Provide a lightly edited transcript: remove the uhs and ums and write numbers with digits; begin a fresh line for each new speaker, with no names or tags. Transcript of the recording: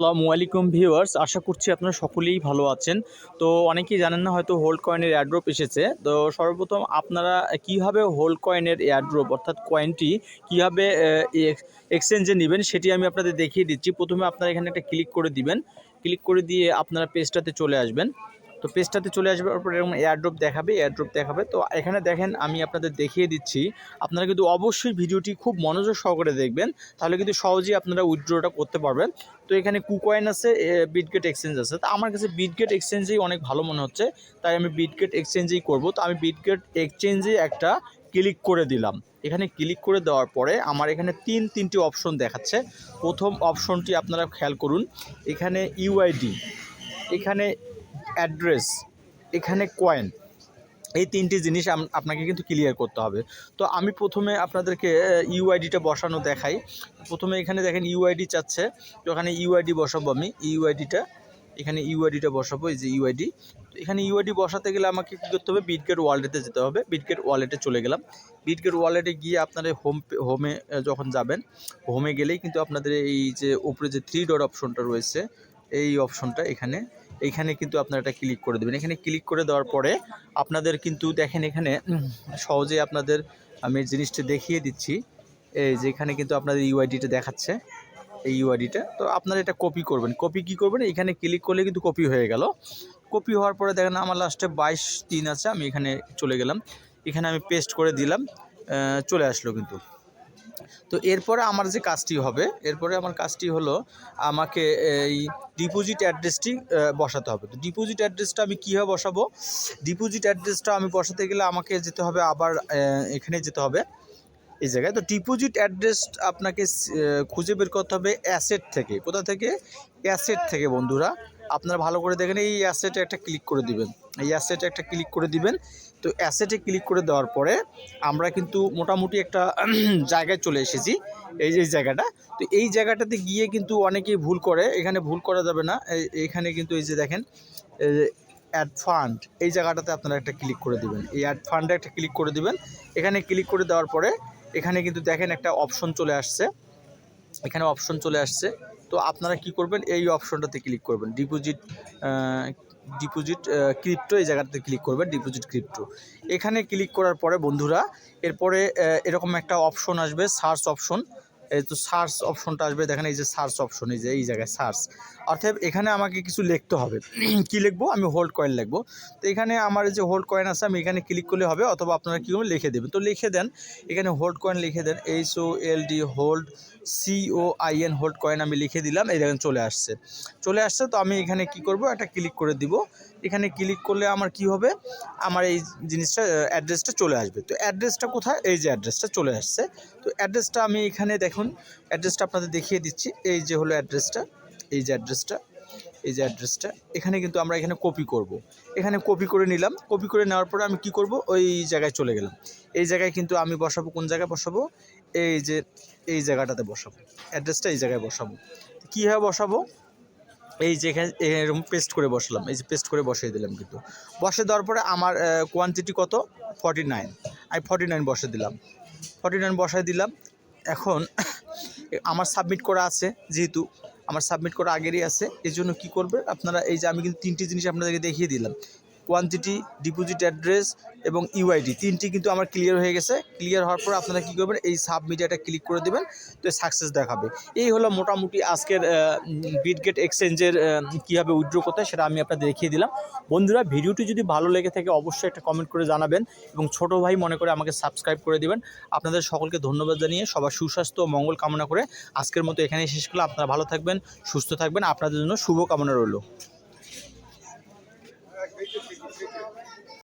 আসসালামু আলাইকুম ভিউয়ার্স, আশা করছি আপনারা সকলেই ভালো আছেন। তো অনেকেই জানেন না হয়তো হোল্ড কয়েনের এয়ারড্রপ এসেছে। তো সর্বপ্রথম আপনারা কিভাবে হোল্ড কয়েনের এয়ারড্রপ অর্থাৎ কয়েনটি কীভাবে এক্সচেঞ্জে নেবেন সেটি আমি আপনাদের দেখিয়ে দিচ্ছি। প্রথমে আপনারা এখানে একটা ক্লিক করে দিবেন। ক্লিক করে দিয়ে আপনারা পেজটাতে চলে আসবেন। তো পেজটাতে চলে আসবার পর এরকম এয়ারড্রপ দেখাবে। তো এখানে দেখেন আমি আপনাদের দেখিয়ে দিচ্ছি। আপনারা কিন্তু অবশ্যই ভিডিওটি খুব মনোযোগ সহকারে দেখবেন, তাহলে কিন্তু সহজেই আপনারা উইথড্রটা করতে পারবেন। তো এখানে কুকয়েন আছে, বিটগেট এক্সচেঞ্জ আছে। তো আমার কাছে বিটগেট এক্সচেঞ্জেই অনেক ভালো মনে হচ্ছে, তাই আমি বিটগেট এক্সচেঞ্জেই করব। তো আমি বিটগেট এক্সচেঞ্জে একটা ক্লিক করে দিলাম। এখানে ক্লিক করে দেওয়ার পরে আমার এখানে তিনটি অপশন দেখাচ্ছে। প্রথম অপশনটি আপনারা খেয়াল করুন, এখানে ইউআইডি, এখানে অ্যাড্রেস, এখানে কয়েন, এই তিনটি জিনিস আপনাকে কিন্তু ক্লিয়ার করতে হবে। তো আমি প্রথমে আপনাদেরকে ইউআইডিটা বসানো দেখাই। প্রথমে এখানে দেখেন ইউআইডি চাচ্ছে, তো এখানে ইউআইডি বসাবো আমি। এখানে ইউআইডিটা বসাবো, এই যে ইউআইডি। তো এখানে ইউআইডি বসাতে গেলে আমাকে কী করতে হবে, বিটগেট ওয়ালেটে যেতে হবে। বিটগেট ওয়ালেটে চলে গেলাম। বিটগেট ওয়ালেটে গিয়ে আপনাদের হোমে যখন যাবেন, হোমে গেলেই কিন্তু আপনাদের এই যে উপরে যে 3 ডট অপশনটা রয়েছে, এই অপশনটা এইখানে কিন্তু আপনারা এটা ক্লিক করে দেবেন। এখানে ক্লিক করে দেওয়ার পরে আপনাদের কিন্তু দেখেন এখানে সহজে আপনাদের আমি জিনিসটা দেখিয়ে দিচ্ছি। এই যে এখানে কিন্তু আপনাদের ইউআইডিটা দেখাচ্ছে, এই ইউআইডিটা। তো আপনারা এটা কপি করবেন। কপি কী করবেন, এখানে ক্লিক করলে কিন্তু কপি হয়ে গেল। কপি হওয়ার পরে দেখেন আমার লাস্টে 22-3 আছে, আমি এখানে চলে গেলাম। এখানে আমি পেস্ট করে দিলাম, চলে আসলো কিন্তু। তো এরপরে আমার যে কাজটি হবে, আমার কাজটি হলো আমাকে এই ডিপোজিট অ্যাড্রেসটি বসাতে হবে। তো ডিপোজিট অ্যাড্রেসটা আমি কীভাবে বসাবো, ডিপোজিট অ্যাড্রেসটা আমি বসাতে গেলে আমাকে যেতে হবে আবার এখানে যেতে হবে, এই জায়গায়। তো ডিপোজিট অ্যাড্রেস আপনাকে খুঁজে বের করতে হবে অ্যাসেট থেকে। কোথা থেকে? অ্যাসেট থেকে বন্ধুরা। আপনারা ভালো করে দেখেন, এই অ্যাসেটে একটা ক্লিক করে দিবেন। তো অ্যাসেটে ক্লিক করে দেওয়ার পরে আমরা কিন্তু মোটামুটি একটা জায়গায় চলে এসেছি, এই যে এই জায়গাটা। তো এই জায়গাটাতে গিয়ে কিন্তু অনেকেই ভুল করে, এখানে ভুল করা যাবে না। এইখানে কিন্তু এই যে দেখেন অ্যাড ফান্ড, এই জায়গাটাতে আপনারা একটা ক্লিক করে দিবেন। এই অ্যাড ফান্ডে একটা ক্লিক করে দিবেন। এখানে ক্লিক করে দেওয়ার পরে এখানে কিন্তু দেখেন একটা অপশন চলে আসছে, তো আপনারা কি করবেন, এই অপশনটাতে ক্লিক করবেন, ডিপোজিট ক্রিপ্টো, এই জায়গাটাতে ক্লিক করবেন, ডিপোজিট ক্রিপ্টো। এখানে ক্লিক করার পরে বন্ধুরা এরপরে এরকম একটা অপশন আসবে, সার্চ অপশন। এই তো সার্চ অপশনটা আসবে, দেখেন এই যে সার্চ অপশন, এই যে এই জায়গায় সার্চ। অর্থাৎ এখানে আমাকে কিছু লিখতে হবে। কি লিখবো, আমি হোল্ড কয়েন লিখবো। তো এখানে আমার যে হোল্ড কয়েন আছে, আমি এখানে ক্লিক করলে হবে, অথবা আপনারা কী করবেন, লিখে দেবেন। তো লিখে দেন, এখানে হোল্ড কয়েন লিখে দেন, HOLD hold, COIN hold coin আমি লিখে দিলাম। এই দেখেন চলে আসছে। তো আমি এখানে কি করব, একটা ক্লিক করে দিব। এখানে ক্লিক করলে আমার কি হবে, আমার এই জিনিসটা অ্যাড্রেসটা চলে আসবে। তো অ্যাড্রেসটা কোথায়, এই যে অ্যাড্রেসটা চলে আসছে। তো অ্যাড্রেসটা আমি এখানে দেখুন, অ্যাড্রেসটা আপনাদের দেখিয়ে দিচ্ছি। এই যে হলো অ্যাড্রেসটা, এই যে অ্যাড্রেসটা এখানে কিন্তু আমরা এখানে কপি করব। এখানে কপি করে নিলাম। কপি করে নেওয়ার পরে আমি কি করব, ওই জায়গায় চলে গেলাম। এই জায়গায় কিন্তু আমি বসাবো, কোন জায়গায় বসাবো, এই যে এই জায়গাটাতে বসাবো, অ্যাড্রেসটা এই জায়গায় বসাবো। কীভাবে বসাবো, এই যে এখানে এরকম পেস্ট করে বসালাম, এই যে পেস্ট করে বসিয়ে দিলাম। কিন্তু বসে দেওয়ার পরে আমার কোয়ান্টিটি কত, 49, আমি 49 বসে দিলাম, 49 বসাই দিলাম। এখন আমার সাবমিট করা আছে, যেহেতু আমার সাবমিট করা আগেরই আছে, এই জন্য কী করবে আপনারা, এই যে আমি কিন্তু তিনটি জিনিস আপনাদেরকে দেখিয়ে দিলাম, কোয়ান্টিটি, ডিপোজিট অ্যাড্রেস এবং ইউআইডি, তিনটি কিন্তু আমার ক্লিয়ার হয়ে গেছে। ক্লিয়ার হওয়ার পর আপনারা কী করবেন, এই সাবমিটটা ক্লিক করে দেবেন, তো সাকসেস দেখাবে। এই হলো মোটামুটি আজকের বিটগেট এক্সচেঞ্জের কীভাবে উইথড্র করতে হয় সেটা আমি আপনাদের দেখিয়ে দিলাম। বন্ধুরা, ভিডিওটি যদি ভালো লেগে থাকে অবশ্যই একটা কমেন্ট করে জানাবেন, এবং ছোট ভাই মনে করে আমাকে সাবস্ক্রাইব করে দিবেন। আপনাদের সকলকে ধন্যবাদ জানিয়ে সবার সুস্বাস্থ্য ও মঙ্গল কামনা করে আজকের মতো এখানেই শেষ করলাম। আপনারা ভালো থাকবেন, সুস্থ থাকবেন, আপনাদের জন্য শুভ কামনা রইল।